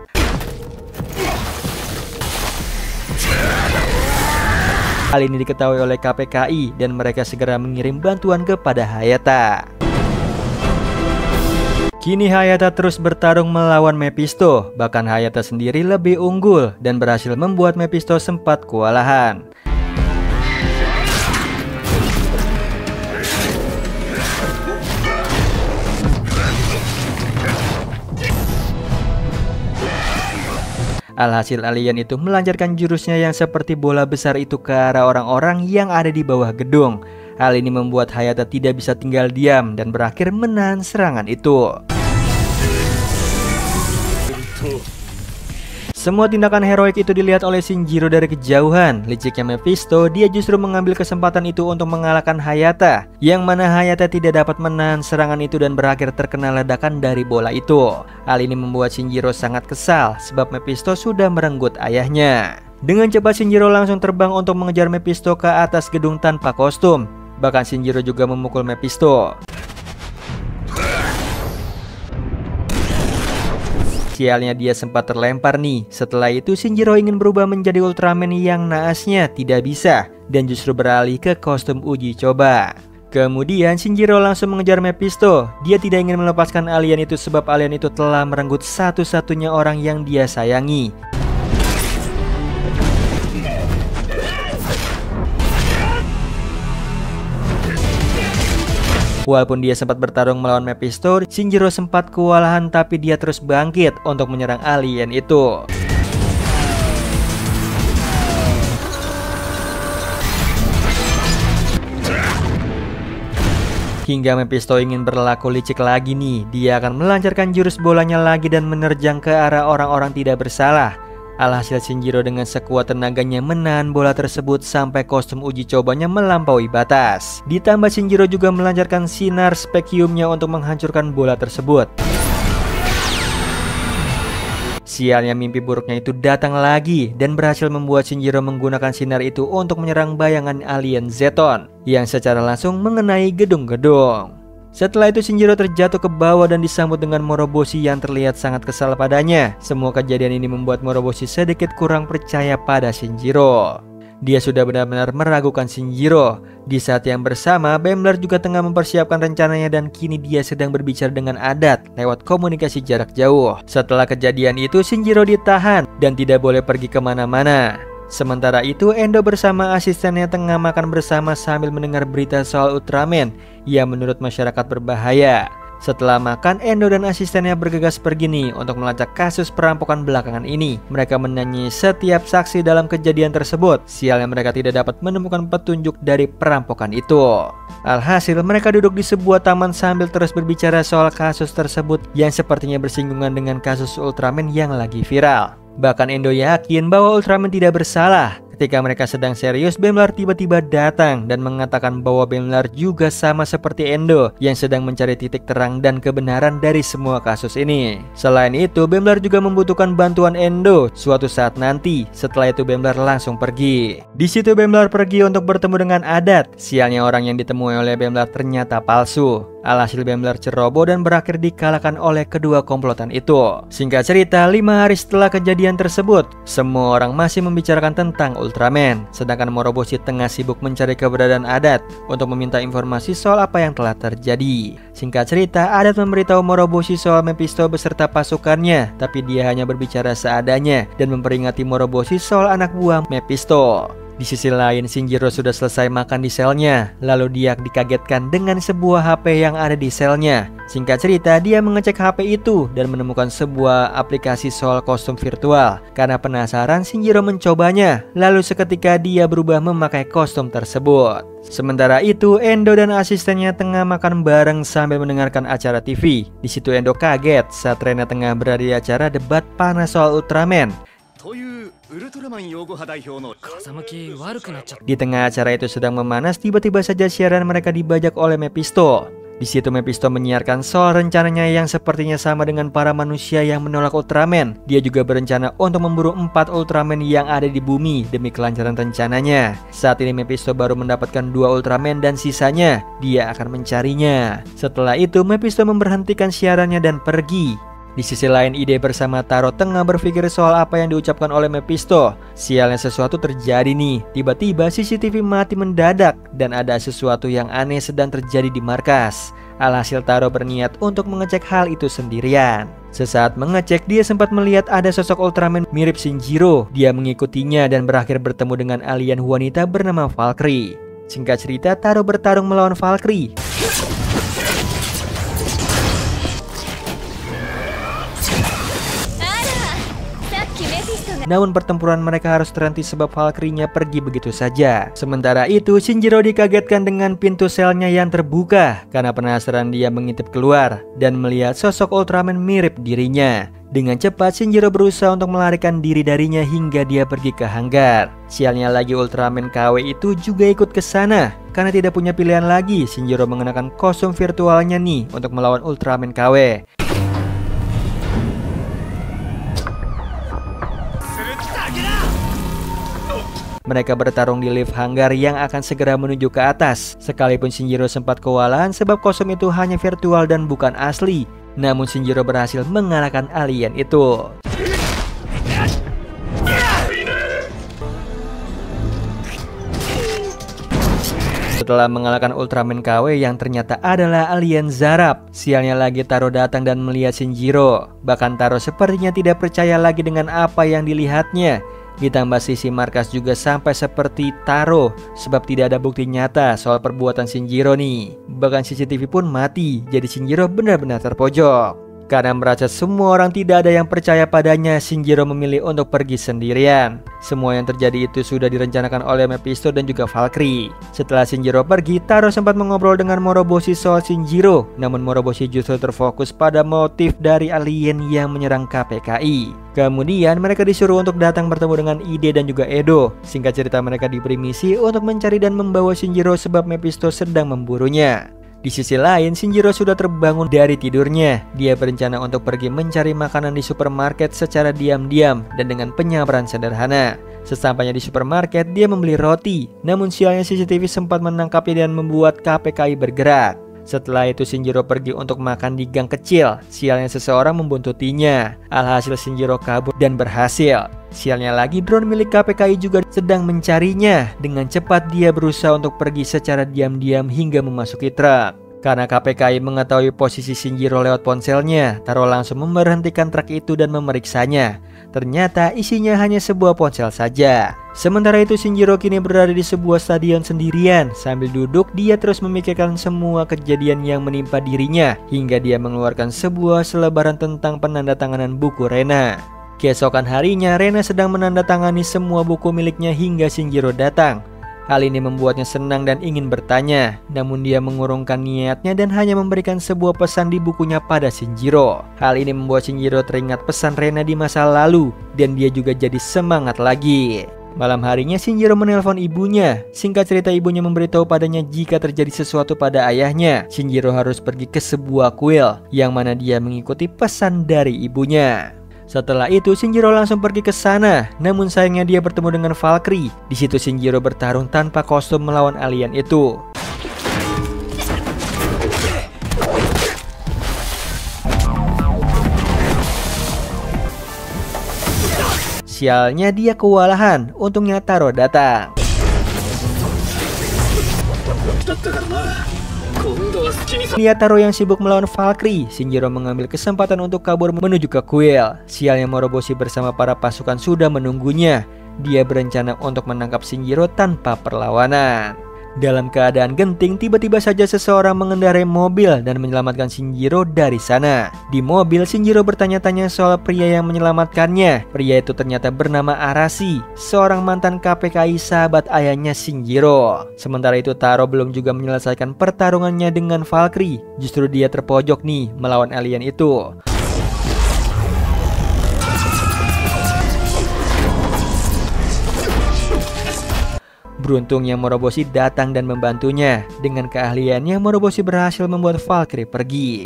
Hal ini diketahui oleh KPKI dan mereka segera mengirim bantuan kepada Hayata. Kini Hayata terus bertarung melawan Mephisto. Bahkan Hayata sendiri lebih unggul dan berhasil membuat Mephisto sempat kewalahan. Alhasil alien itu melancarkan jurusnya yang seperti bola besar itu ke arah orang-orang yang ada di bawah gedung. Hal ini membuat Hayata tidak bisa tinggal diam dan berakhir menahan serangan itu. Semua tindakan heroik itu dilihat oleh Shinjiro dari kejauhan. Liciknya Mephisto, dia justru mengambil kesempatan itu untuk mengalahkan Hayata, yang mana Hayata tidak dapat menahan serangan itu dan berakhir terkena ledakan dari bola itu. Hal ini membuat Shinjiro sangat kesal sebab Mephisto sudah merenggut ayahnya. Dengan cepat Shinjiro langsung terbang untuk mengejar Mephisto ke atas gedung tanpa kostum. Bahkan Shinjiro juga memukul Mephisto. Sialnya dia sempat terlempar nih. Setelah itu Shinjiro ingin berubah menjadi Ultraman yang naasnya tidak bisa dan justru beralih ke kostum uji coba. Kemudian Shinjiro langsung mengejar Mephisto. Dia tidak ingin melepaskan alien itu sebab alien itu telah merenggut satu-satunya orang yang dia sayangi. Walaupun dia sempat bertarung melawan Mephisto, Shinjiro sempat kewalahan tapi dia terus bangkit untuk menyerang alien itu. Hingga Mephisto ingin berlaku licik lagi nih, dia akan melancarkan jurus bolanya lagi dan menerjang ke arah orang-orang tidak bersalah. Alhasil Shinjiro dengan sekuat tenaganya menahan bola tersebut sampai kostum uji cobanya melampaui batas. Ditambah Shinjiro juga melancarkan sinar spekiumnya untuk menghancurkan bola tersebut. Sialnya mimpi buruknya itu datang lagi dan berhasil membuat Shinjiro menggunakan sinar itu untuk menyerang bayangan alien Zeton yang secara langsung mengenai gedung-gedung. Setelah itu Shinjiro terjatuh ke bawah dan disambut dengan Moroboshi yang terlihat sangat kesal padanya. Semua kejadian ini membuat Moroboshi sedikit kurang percaya pada Shinjiro. Dia sudah benar-benar meragukan Shinjiro. Di saat yang bersama, Bembler juga tengah mempersiapkan rencananya dan kini dia sedang berbicara dengan Adat lewat komunikasi jarak jauh. Setelah kejadian itu Shinjiro ditahan dan tidak boleh pergi kemana-mana. Sementara itu Endo bersama asistennya tengah makan bersama sambil mendengar berita soal Ultraman yang menurut masyarakat berbahaya. Setelah makan, Endo dan asistennya bergegas pergi nih untuk melacak kasus perampokan belakangan ini. Mereka menanyai setiap saksi dalam kejadian tersebut. Sialnya mereka tidak dapat menemukan petunjuk dari perampokan itu. Alhasil mereka duduk di sebuah taman sambil terus berbicara soal kasus tersebut yang sepertinya bersinggungan dengan kasus Ultraman yang lagi viral. Bahkan Endo yakin bahwa Ultraman tidak bersalah. Ketika mereka sedang serius, Bembler tiba-tiba datang dan mengatakan bahwa Bembler juga sama seperti Endo yang sedang mencari titik terang dan kebenaran dari semua kasus ini. Selain itu, Bembler juga membutuhkan bantuan Endo suatu saat nanti. Setelah itu Bembler langsung pergi. Di situ Bembler pergi untuk bertemu dengan Adat. Sialnya orang yang ditemui oleh Bembler ternyata palsu. Alhasil Bembler ceroboh dan berakhir dikalahkan oleh kedua komplotan itu. Singkat cerita, 5 hari setelah kejadian tersebut, semua orang masih membicarakan tentang Ultraman, sedangkan Moroboshi tengah sibuk mencari keberadaan Adat untuk meminta informasi soal apa yang telah terjadi. Singkat cerita, Adat memberitahu Moroboshi soal Mephisto beserta pasukannya, tapi dia hanya berbicara seadanya dan memperingati Moroboshi soal anak buah Mephisto. Di sisi lain, Shinjiro sudah selesai makan di selnya. Lalu dia dikagetkan dengan sebuah HP yang ada di selnya. Singkat cerita, dia mengecek HP itu dan menemukan sebuah aplikasi soal kostum virtual. Karena penasaran, Shinjiro mencobanya. Lalu seketika dia berubah memakai kostum tersebut. Sementara itu, Endo dan asistennya tengah makan bareng sambil mendengarkan acara TV. Di situ Endo kaget saat Rena tengah berada di acara debat panas soal Ultraman. Di tengah acara itu sedang memanas, tiba-tiba saja siaran mereka dibajak oleh Mephisto. Di situ Mephisto menyiarkan soal rencananya yang sepertinya sama dengan para manusia yang menolak Ultraman. Dia juga berencana untuk memburu 4 Ultraman yang ada di bumi demi kelancaran rencananya. Saat ini Mephisto baru mendapatkan 2 Ultraman dan sisanya dia akan mencarinya. Setelah itu Mephisto memberhentikan siarannya dan pergi. Di sisi lain, Ide bersama Taro tengah berpikir soal apa yang diucapkan oleh Mephisto. Sialnya sesuatu terjadi nih. Tiba-tiba CCTV mati mendadak dan ada sesuatu yang aneh sedang terjadi di markas. Alhasil Taro berniat untuk mengecek hal itu sendirian. Sesaat mengecek, dia sempat melihat ada sosok Ultraman mirip Shinjiro. Dia mengikutinya dan berakhir bertemu dengan alien wanita bernama Valkyrie. Singkat cerita, Taro bertarung melawan Valkyrie. namun pertempuran mereka harus terhenti sebab Valkyrie-nya pergi begitu saja. Sementara itu Shinjiro dikagetkan dengan pintu selnya yang terbuka. Karena penasaran dia mengintip keluar dan melihat sosok Ultraman mirip dirinya. Dengan cepat Shinjiro berusaha untuk melarikan diri darinya hingga dia pergi ke hanggar. Sialnya lagi Ultraman KW itu juga ikut ke sana. Karena tidak punya pilihan lagi, Shinjiro mengenakan kostum virtualnya nih untuk melawan Ultraman KW. Mereka bertarung di lift hanggar yang akan segera menuju ke atas. Sekalipun Shinjiro sempat kewalahan sebab kostum itu hanya virtual dan bukan asli. Namun Shinjiro berhasil mengalahkan alien itu. Setelah mengalahkan Ultraman KW yang ternyata adalah alien Zarab, sialnya lagi Taro datang dan melihat Shinjiro. Bahkan Taro sepertinya tidak percaya lagi dengan apa yang dilihatnya. Ditambah sisi markas juga sampai seperti Taro, sebab tidak ada bukti nyata soal perbuatan Shinjiro nih. Bahkan CCTV pun mati, jadi Shinjiro benar-benar terpojok. Karena merasa semua orang tidak ada yang percaya padanya, Shinjiro memilih untuk pergi sendirian. Semua yang terjadi itu sudah direncanakan oleh Mephisto dan juga Valkyrie. Setelah Shinjiro pergi, Taro sempat mengobrol dengan Moroboshi soal Shinjiro. Namun Moroboshi justru terfokus pada motif dari alien yang menyerang KPKI. Kemudian mereka disuruh untuk datang bertemu dengan Ide dan juga Edo. Singkat cerita mereka diberi misi untuk mencari dan membawa Shinjiro sebab Mephisto sedang memburunya. Di sisi lain, Shinjiro sudah terbangun dari tidurnya. Dia berencana untuk pergi mencari makanan di supermarket secara diam-diam dan dengan penyabaran sederhana. Sesampainya di supermarket, dia membeli roti. Namun sialnya CCTV sempat menangkapnya dan membuat KPKI bergerak. Setelah itu Shinjiro pergi untuk makan di gang kecil. Sialnya seseorang membuntutinya. Alhasil Shinjiro kabur dan berhasil. Sialnya lagi drone milik KPKI juga sedang mencarinya. Dengan cepat dia berusaha untuk pergi secara diam-diam hingga memasuki truk. Karena KPKI mengetahui posisi Shinjiro lewat ponselnya, Taro langsung memberhentikan truk itu dan memeriksanya. Ternyata isinya hanya sebuah ponsel saja. Sementara itu Shinjiro kini berada di sebuah stadion sendirian. Sambil duduk dia terus memikirkan semua kejadian yang menimpa dirinya. Hingga dia mengeluarkan sebuah selebaran tentang penandatanganan buku Rena. Keesokan harinya Rena sedang menandatangani semua buku miliknya hingga Shinjiro datang. Hal ini membuatnya senang dan ingin bertanya. Namun dia mengurungkan niatnya dan hanya memberikan sebuah pesan di bukunya pada Shinjiro. Hal ini membuat Shinjiro teringat pesan Rena di masa lalu. Dan dia juga jadi semangat lagi. Malam harinya Shinjiro menelpon ibunya. Singkat cerita ibunya memberitahu padanya jika terjadi sesuatu pada ayahnya, Shinjiro harus pergi ke sebuah kuil. Yang mana dia mengikuti pesan dari ibunya. Setelah itu Shinjiro langsung pergi ke sana. Namun sayangnya dia bertemu dengan Valkyrie. Di situ Shinjiro bertarung tanpa kostum melawan alien itu. Sialnya dia kewalahan. Untungnya Taro datang. Lihat Taro yang sibuk melawan Valkyrie, Shinjiro mengambil kesempatan untuk kabur menuju ke kuil. Sialnya Moroboshi bersama para pasukan sudah menunggunya. Dia berencana untuk menangkap Shinjiro tanpa perlawanan. Dalam keadaan genting, tiba-tiba saja seseorang mengendarai mobil dan menyelamatkan Shinjiro dari sana. Di mobil, Shinjiro bertanya-tanya soal pria yang menyelamatkannya. Pria itu ternyata bernama Arashi, seorang mantan KPKI sahabat ayahnya Shinjiro. Sementara itu Taro belum juga menyelesaikan pertarungannya dengan Valkyrie. Justru dia terpojok nih melawan alien itu. Beruntungnya Moroboshi datang dan membantunya. Dengan keahliannya Moroboshi berhasil membuat Valkyrie pergi.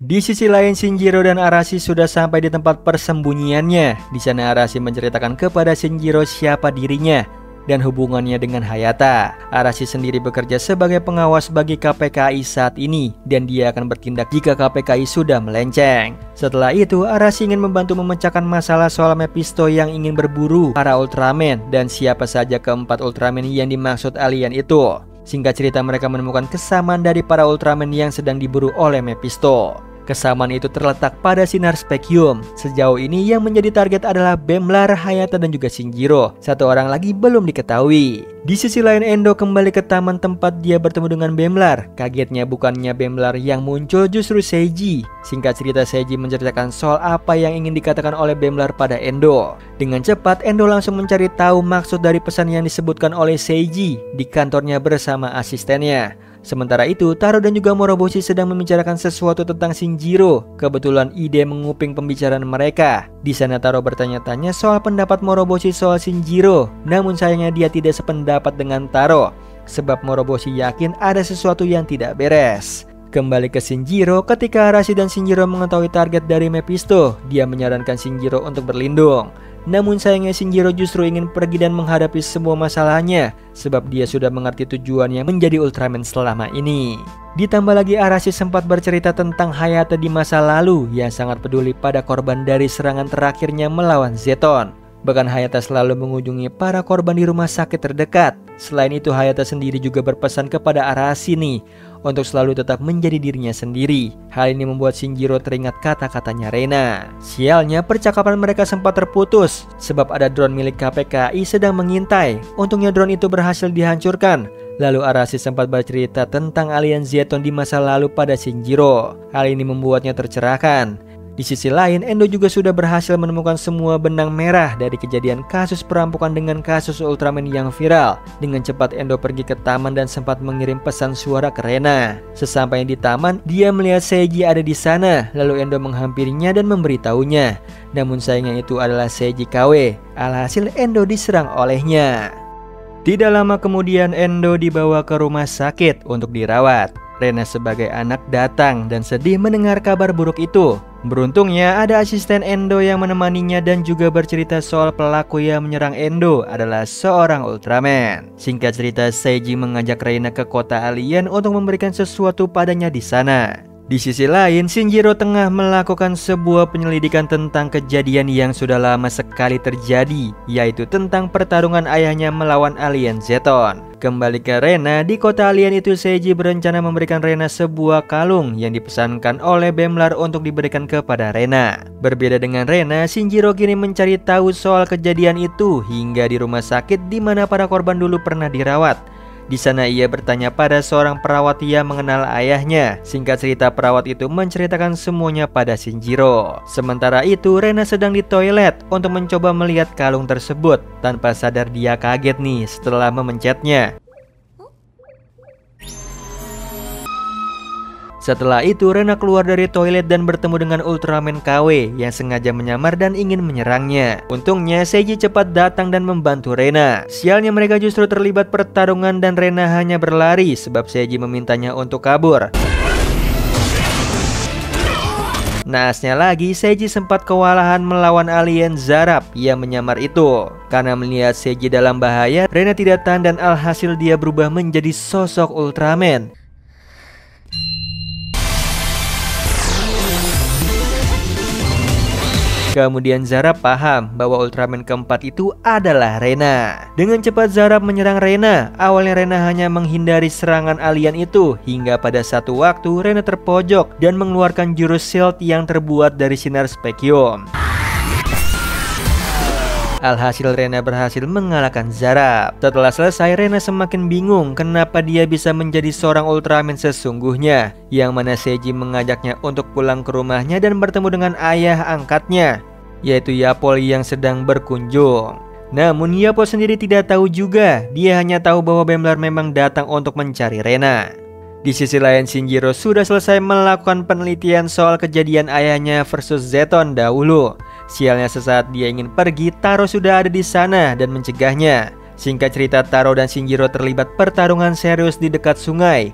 Di sisi lain Shinjiro dan Arashi sudah sampai di tempat persembunyiannya. Di sana Arashi menceritakan kepada Shinjiro siapa dirinya dan hubungannya dengan Hayata. Arashi sendiri bekerja sebagai pengawas bagi KPKI saat ini dan dia akan bertindak jika KPKI sudah melenceng. Setelah itu Arashi ingin membantu memecahkan masalah soal Mephisto yang ingin berburu para Ultraman dan siapa saja keempat Ultraman yang dimaksud alien itu. Singkat cerita mereka menemukan kesamaan dari para Ultraman yang sedang diburu oleh Mephisto. Kesamaan itu terletak pada sinar spekium. Sejauh ini yang menjadi target adalah Bemlar, Hayata, dan juga Shinjiro. Satu orang lagi belum diketahui. Di sisi lain, Endo kembali ke taman tempat dia bertemu dengan Bemlar. Kagetnya bukannya Bemlar yang muncul, justru Seiji. Singkat cerita, Seiji menceritakan soal apa yang ingin dikatakan oleh Bemlar pada Endo. Dengan cepat, Endo langsung mencari tahu maksud dari pesan yang disebutkan oleh Seiji di kantornya bersama asistennya. Sementara itu, Taro dan juga Moroboshi sedang membicarakan sesuatu tentang Shinjiro. Kebetulan ide menguping pembicaraan mereka. Di sana Taro bertanya-tanya soal pendapat Moroboshi soal Shinjiro. Namun sayangnya dia tidak sependapat dengan Taro, sebab Moroboshi yakin ada sesuatu yang tidak beres. Kembali ke Shinjiro, ketika Arashi dan Shinjiro mengetahui target dari Mephisto, dia menyarankan Shinjiro untuk berlindung. Namun sayangnya Shinjiro justru ingin pergi dan menghadapi semua masalahnya, sebab dia sudah mengerti tujuannya menjadi Ultraman selama ini. Ditambah lagi Arashi sempat bercerita tentang Hayata di masa lalu yang sangat peduli pada korban dari serangan terakhirnya melawan Zeton. Bahkan Hayata selalu mengunjungi para korban di rumah sakit terdekat. Selain itu, Hayata sendiri juga berpesan kepada Arashi nih untuk selalu tetap menjadi dirinya sendiri. Hal ini membuat Shinjiro teringat kata-katanya Rena. Sialnya, percakapan mereka sempat terputus sebab ada drone milik KPKI sedang mengintai. Untungnya drone itu berhasil dihancurkan. Lalu Arashi sempat bercerita tentang alien Zeton di masa lalu pada Shinjiro. Hal ini membuatnya tercerahkan. Di sisi lain, Endo juga sudah berhasil menemukan semua benang merah dari kejadian kasus perampokan dengan kasus Ultraman yang viral. Dengan cepat Endo pergi ke taman dan sempat mengirim pesan suara ke Rena. Sesampainya di taman, dia melihat Seiji ada di sana. Lalu Endo menghampirinya dan memberitahunya. Namun sayangnya itu adalah Seiji KW. Alhasil Endo diserang olehnya. Tidak lama kemudian Endo dibawa ke rumah sakit untuk dirawat. Rena sebagai anak datang dan sedih mendengar kabar buruk itu. Beruntungnya ada asisten Endo yang menemaninya dan juga bercerita soal pelaku yang menyerang Endo adalah seorang Ultraman. Singkat cerita, Seiji mengajak Reina ke kota alien untuk memberikan sesuatu padanya di sana. Di sisi lain, Shinjiro tengah melakukan sebuah penyelidikan tentang kejadian yang sudah lama sekali terjadi, yaitu tentang pertarungan ayahnya melawan alien Zeton. Kembali ke Rena, di kota alien itu Seiji berencana memberikan Rena sebuah kalung yang dipesankan oleh Bemlar untuk diberikan kepada Rena. Berbeda dengan Rena, Shinjiro kini mencari tahu soal kejadian itu hingga di rumah sakit di mana para korban dulu pernah dirawat. Di sana ia bertanya pada seorang perawat yang mengenal ayahnya. Singkat cerita, perawat itu menceritakan semuanya pada Shinjiro. Sementara itu, Rena sedang di toilet untuk mencoba melihat kalung tersebut. Tanpa sadar dia kaget nih setelah memencetnya. Setelah itu, Rena keluar dari toilet dan bertemu dengan Ultraman KW yang sengaja menyamar dan ingin menyerangnya. Untungnya, Seiji cepat datang dan membantu Rena. Sialnya mereka justru terlibat pertarungan dan Rena hanya berlari sebab Seiji memintanya untuk kabur. Naasnya lagi, Seiji sempat kewalahan melawan alien Zarab yang menyamar itu. Karena melihat Seiji dalam bahaya, Rena tidak tahan dan alhasil dia berubah menjadi sosok Ultraman. Kemudian Zarab paham bahwa Ultraman keempat itu adalah Rena. Dengan cepat Zarab menyerang Rena. Awalnya Rena hanya menghindari serangan alien itu, hingga pada satu waktu Rena terpojok dan mengeluarkan jurus shield yang terbuat dari sinar spekium. Alhasil Rena berhasil mengalahkan Zarab. Setelah selesai, Rena semakin bingung kenapa dia bisa menjadi seorang Ultraman sesungguhnya, yang mana Seiji mengajaknya untuk pulang ke rumahnya dan bertemu dengan ayah angkatnya, yaitu Yapol yang sedang berkunjung. Namun Yapol sendiri tidak tahu juga. Dia hanya tahu bahwa Bemlar memang datang untuk mencari Rena. Di sisi lain, Shinjiro sudah selesai melakukan penelitian soal kejadian ayahnya versus Zeton dahulu. Sialnya sesaat dia ingin pergi, Taro sudah ada di sana dan mencegahnya. Singkat cerita, Taro dan Shinjiro terlibat pertarungan serius di dekat sungai.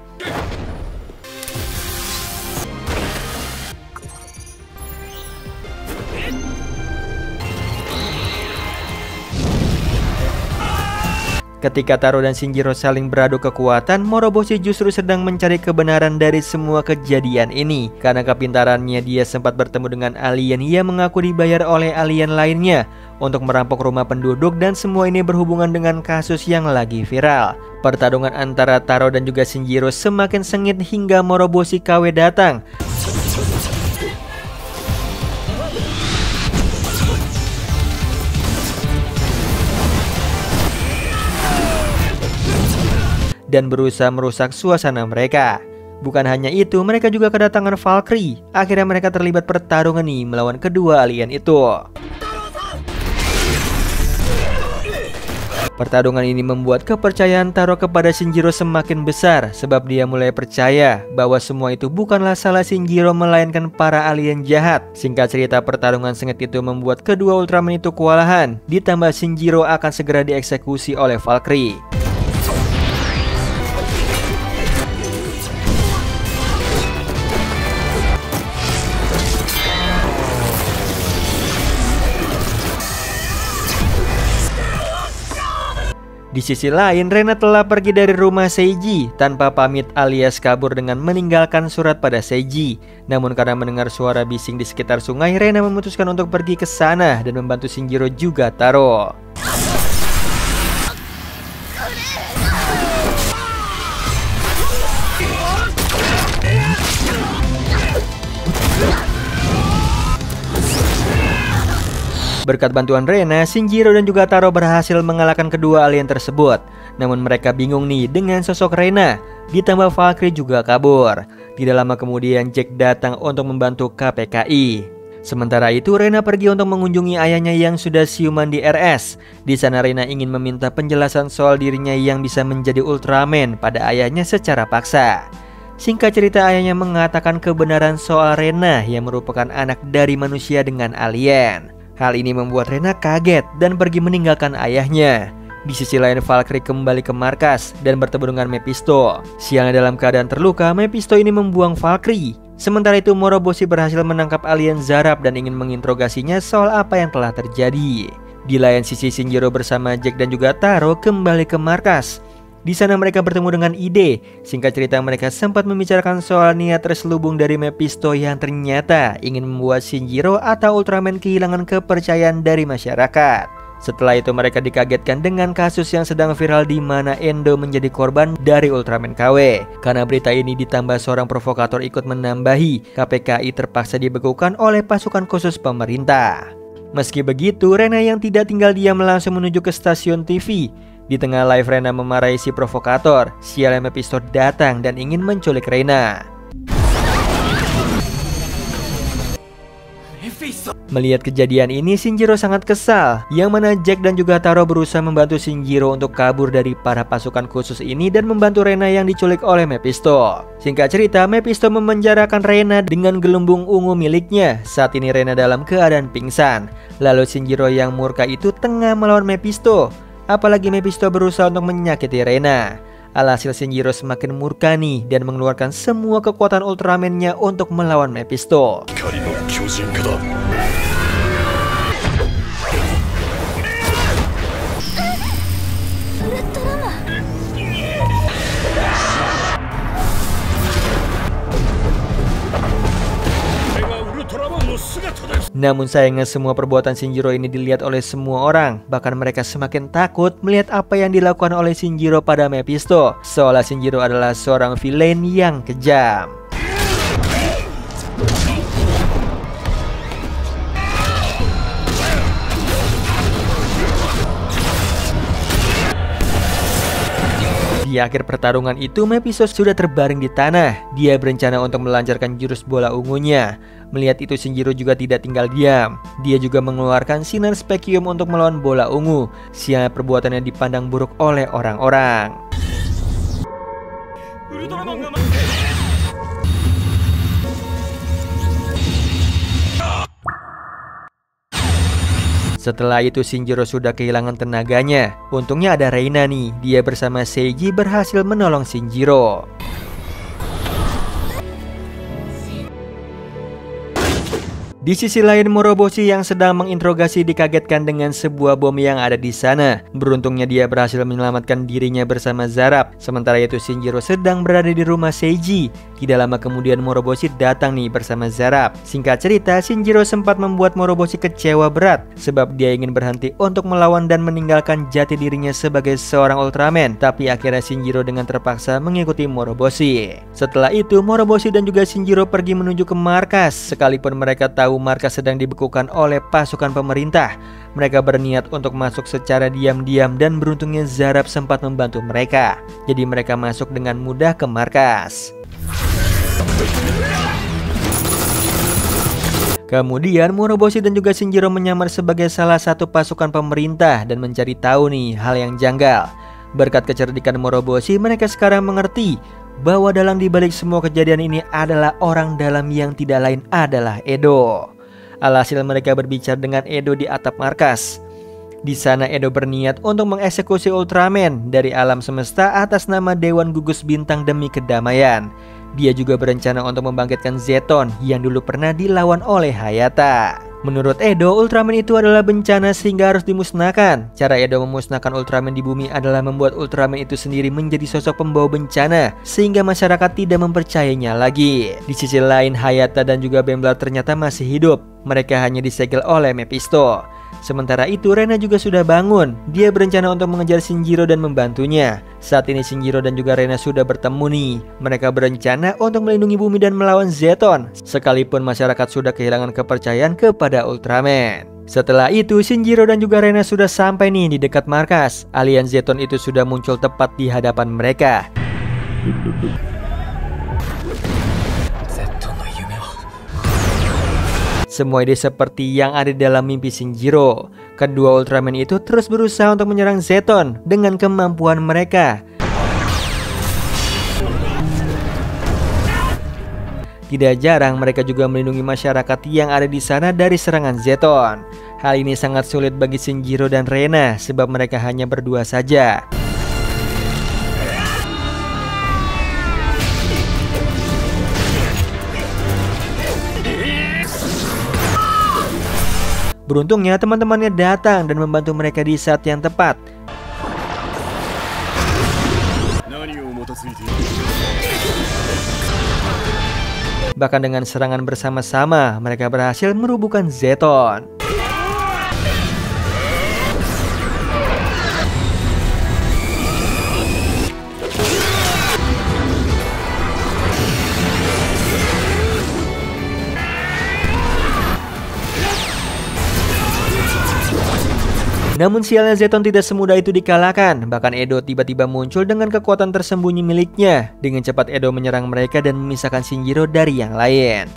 Ketika Taro dan Shinjiro saling beradu kekuatan, Moroboshi justru sedang mencari kebenaran dari semua kejadian ini. Karena kepintarannya, dia sempat bertemu dengan alien yang mengaku dibayar oleh alien lainnya untuk merampok rumah penduduk, dan semua ini berhubungan dengan kasus yang lagi viral. Pertarungan antara Taro dan juga Shinjiro semakin sengit hingga Moroboshi KW datang. dan berusaha merusak suasana mereka. Bukan hanya itu, mereka juga kedatangan Valkyrie. Akhirnya mereka terlibat pertarungan nih melawan kedua alien itu. Pertarungan ini membuat kepercayaan Taro kepada Shinjiro semakin besar, sebab dia mulai percaya bahwa semua itu bukanlah salah Shinjiro melainkan para alien jahat. Singkat cerita, pertarungan sengit itu membuat kedua Ultraman itu kewalahan, ditambah Shinjiro akan segera dieksekusi oleh Valkyrie. Di sisi lain, Rena telah pergi dari rumah Seiji tanpa pamit alias kabur dengan meninggalkan surat pada Seiji. Namun karena mendengar suara bising di sekitar sungai, Rena memutuskan untuk pergi ke sana dan membantu Shinjiro juga Taro. Berkat bantuan Rena, Shinjiro dan juga Taro berhasil mengalahkan kedua alien tersebut. Namun mereka bingung nih dengan sosok Rena, ditambah Valkyrie juga kabur. Tidak lama kemudian Jack datang untuk membantu KPKI. Sementara itu Rena pergi untuk mengunjungi ayahnya yang sudah siuman di RS. Di sana Rena ingin meminta penjelasan soal dirinya yang bisa menjadi Ultraman pada ayahnya secara paksa. Singkat cerita, ayahnya mengatakan kebenaran soal Rena yang merupakan anak dari manusia dengan alien. Hal ini membuat Rena kaget dan pergi meninggalkan ayahnya. Di sisi lain, Valkyrie kembali ke markas dan bertemu dengan Mephisto. Sialnya dalam keadaan terluka, Mephisto ini membuang Valkyrie. Sementara itu Moroboshi berhasil menangkap alien Zarab dan ingin menginterogasinya soal apa yang telah terjadi. Di lain sisi, Shinjiro bersama Jack dan juga Taro kembali ke markas. Di sana mereka bertemu dengan Ide. Singkat cerita, mereka sempat membicarakan soal niat terselubung dari Mephisto yang ternyata ingin membuat Shinjiro atau Ultraman kehilangan kepercayaan dari masyarakat. Setelah itu mereka dikagetkan dengan kasus yang sedang viral di mana Endo menjadi korban dari Ultraman KW. Karena berita ini ditambah seorang provokator ikut menambahi, KPKI terpaksa dibekukan oleh pasukan khusus pemerintah. Meski begitu, Rena yang tidak tinggal diam langsung menuju ke stasiun TV. Di tengah live, Rena memarahi si provokator. Sialnya Mephisto datang dan ingin menculik Rena. Melihat kejadian ini, Shinjiro sangat kesal. Yang mana Jack dan juga Taro berusaha membantu Shinjiro untuk kabur dari para pasukan khusus ini dan membantu Rena yang diculik oleh Mephisto. Singkat cerita, Mephisto memenjarakan Rena dengan gelembung ungu miliknya. Saat ini Rena dalam keadaan pingsan. Lalu Shinjiro yang murka itu tengah melawan Mephisto. Apalagi Mephisto berusaha untuk menyakiti Rena. Alhasil Shinjiro semakin murka nih dan mengeluarkan semua kekuatan Ultraman-nya untuk melawan Mephisto. Namun sayangnya semua perbuatan Shinjiro ini dilihat oleh semua orang. Bahkan mereka semakin takut melihat apa yang dilakukan oleh Shinjiro pada Mephisto. Seolah Shinjiro adalah seorang villain yang kejam. Di akhir pertarungan itu, Mephisto sudah terbaring di tanah. Dia berencana untuk melancarkan jurus bola ungunya. Melihat itu, Shinjiro juga tidak tinggal diam. Dia juga mengeluarkan sinar spekium untuk melawan bola ungu. Sialnya perbuatannya dipandang buruk oleh orang-orang. Setelah itu Shinjiro sudah kehilangan tenaganya. Untungnya ada Reina nih. Dia bersama Seiji berhasil menolong Shinjiro. Di sisi lain, Moroboshi yang sedang menginterogasi dikagetkan dengan sebuah bom yang ada di sana. Beruntungnya dia berhasil menyelamatkan dirinya bersama Zarab. Sementara itu Shinjiro sedang berada di rumah Seiji. Tidak lama kemudian Moroboshi datang nih bersama Zarab. Singkat cerita, Shinjiro sempat membuat Moroboshi kecewa berat sebab dia ingin berhenti untuk melawan dan meninggalkan jati dirinya sebagai seorang Ultraman. Tapi akhirnya Shinjiro dengan terpaksa mengikuti Moroboshi. Setelah itu Moroboshi dan juga Shinjiro pergi menuju ke markas. Sekalipun mereka tahu tahu markas sedang dibekukan oleh pasukan pemerintah. Mereka berniat untuk masuk secara diam-diam dan beruntungnya Zarab sempat membantu mereka. Jadi mereka masuk dengan mudah ke markas. Kemudian Moroboshi dan juga Shinjiro menyamar sebagai salah satu pasukan pemerintah dan mencari tahu nih hal yang janggal. Berkat kecerdikan Moroboshi, mereka sekarang mengerti bahwa dalang dibalik semua kejadian ini adalah orang dalam yang tidak lain adalah Edo. Alhasil mereka berbicara dengan Edo di atap markas. Di sana Edo berniat untuk mengeksekusi Ultraman dari alam semesta atas nama Dewan Gugus Bintang demi kedamaian. Dia juga berencana untuk membangkitkan Zeton yang dulu pernah dilawan oleh Hayata. Menurut Edo, Ultraman itu adalah bencana sehingga harus dimusnahkan. Cara Edo memusnahkan Ultraman di bumi adalah membuat Ultraman itu sendiri menjadi sosok pembawa bencana sehingga masyarakat tidak mempercayainya lagi. Di sisi lain, Hayata dan juga Bemblar ternyata masih hidup. Mereka hanya disegel oleh Mephisto. Sementara itu Rena juga sudah bangun. Dia berencana untuk mengejar Shinjiro dan membantunya. Saat ini Shinjiro dan juga Rena sudah bertemu nih. Mereka berencana untuk melindungi bumi dan melawan Zeton, sekalipun masyarakat sudah kehilangan kepercayaan kepada Ultraman. Setelah itu Shinjiro dan juga Rena sudah sampai nih di dekat markas. Alien Zeton itu sudah muncul tepat di hadapan mereka. Semua ide seperti yang ada dalam mimpi Shinjiro. Kedua Ultraman itu terus berusaha untuk menyerang Zeton dengan kemampuan mereka. Tidak jarang mereka juga melindungi masyarakat yang ada di sana dari serangan Zeton. Hal ini sangat sulit bagi Shinjiro dan Rena sebab mereka hanya berdua saja. Beruntungnya teman-temannya datang dan membantu mereka di saat yang tepat. Bahkan dengan serangan bersama-sama, mereka berhasil merubuhkan Zeton. Namun sialnya Zeton tidak semudah itu dikalahkan. Bahkan Edo tiba-tiba muncul dengan kekuatan tersembunyi miliknya. Dengan cepat Edo menyerang mereka dan memisahkan Shinjiro dari yang lain.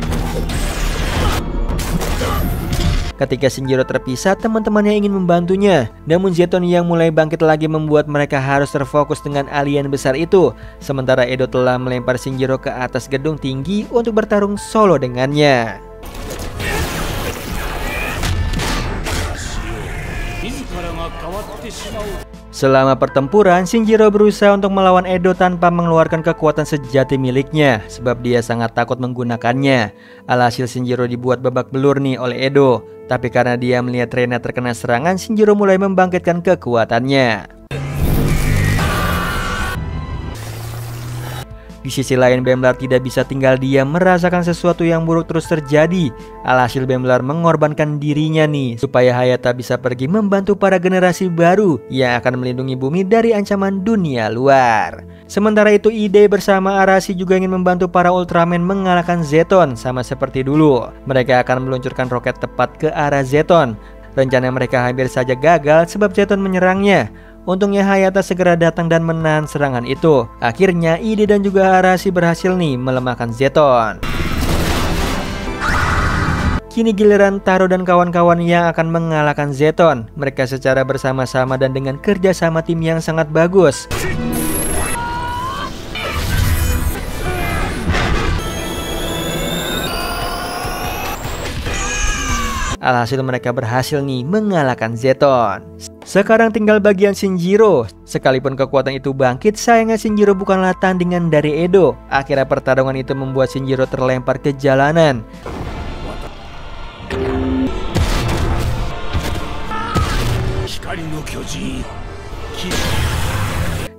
Ketika Shinjiro terpisah, teman-temannya ingin membantunya. Namun Zeton yang mulai bangkit lagi membuat mereka harus terfokus dengan alien besar itu. Sementara Edo telah melempar Shinjiro ke atas gedung tinggi untuk bertarung solo dengannya. Selama pertempuran, Shinjiro berusaha untuk melawan Edo tanpa mengeluarkan kekuatan sejati miliknya, sebab dia sangat takut menggunakannya. Alhasil Shinjiro dibuat babak belur nih oleh Edo. Tapi karena dia melihat Rena terkena serangan, Shinjiro mulai membangkitkan kekuatannya. Di sisi lain, Bemblar tidak bisa tinggal diam merasakan sesuatu yang buruk terus terjadi. Alhasil Bemblar mengorbankan dirinya nih supaya Hayata bisa pergi membantu para generasi baru yang akan melindungi bumi dari ancaman dunia luar. Sementara itu Ide bersama Arashi juga ingin membantu para Ultraman mengalahkan Zeton sama seperti dulu. Mereka akan meluncurkan roket tepat ke arah Zeton. Rencana mereka hampir saja gagal sebab Zeton menyerangnya. Untungnya Hayata segera datang dan menahan serangan itu. Akhirnya Ide dan juga Arashi berhasil nih melemahkan Zeton. Kini giliran Taro dan kawan-kawan yang akan mengalahkan Zeton. Mereka secara bersama-sama dan dengan kerjasama tim yang sangat bagus. Alhasil mereka berhasil nih mengalahkan Zeton. Sekarang tinggal bagian Shinjiro. Sekalipun kekuatan itu bangkit, sayangnya Shinjiro bukanlah tandingan dari Edo. Akhirnya pertarungan itu membuat Shinjiro terlempar ke jalanan.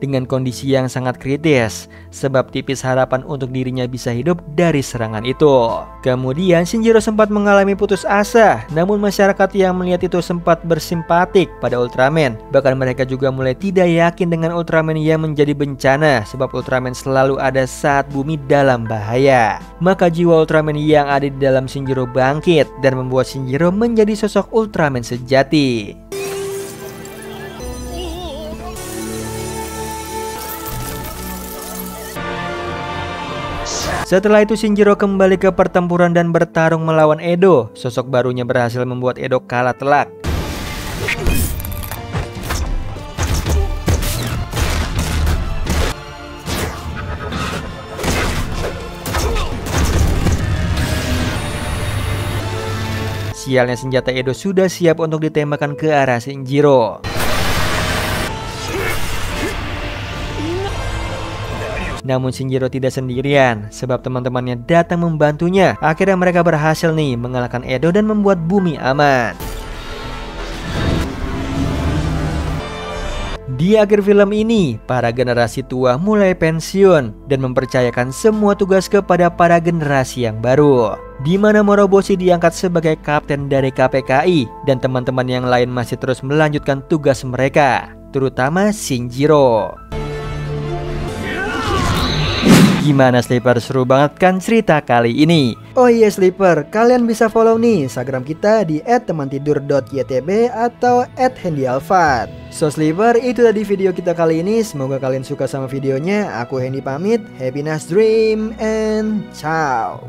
dengan kondisi yang sangat kritis, sebab tipis harapan untuk dirinya bisa hidup dari serangan itu. Kemudian Shinjiro sempat mengalami putus asa, namun masyarakat yang melihat itu sempat bersimpatik pada Ultraman. Bahkan mereka juga mulai tidak yakin dengan Ultraman yang menjadi bencana, sebab Ultraman selalu ada saat bumi dalam bahaya. Maka jiwa Ultraman yang ada di dalam Shinjiro bangkit dan membuat Shinjiro menjadi sosok Ultraman sejati. Setelah itu Shinjiro kembali ke pertempuran dan bertarung melawan Edo. Sosok barunya berhasil membuat Edo kalah telak. Sialnya senjata Edo sudah siap untuk ditembakkan ke arah Shinjiro. Namun Shinjiro tidak sendirian, sebab teman-temannya datang membantunya. Akhirnya mereka berhasil nih mengalahkan Edo dan membuat bumi aman. Di akhir film ini, para generasi tua mulai pensiun dan mempercayakan semua tugas kepada para generasi yang baru, di mana Moroboshi diangkat sebagai kapten dari KPKI dan teman-teman yang lain masih terus melanjutkan tugas mereka, terutama Shinjiro. Gimana Sleeper, seru banget kan cerita kali ini? Oh iya Sleeper, kalian bisa follow nih Instagram kita di @temantidur.ytb atau @handyalfat. So Sleeper, itu tadi video kita kali ini. Semoga kalian suka sama videonya. Aku Hendy pamit, happy nice dream and ciao.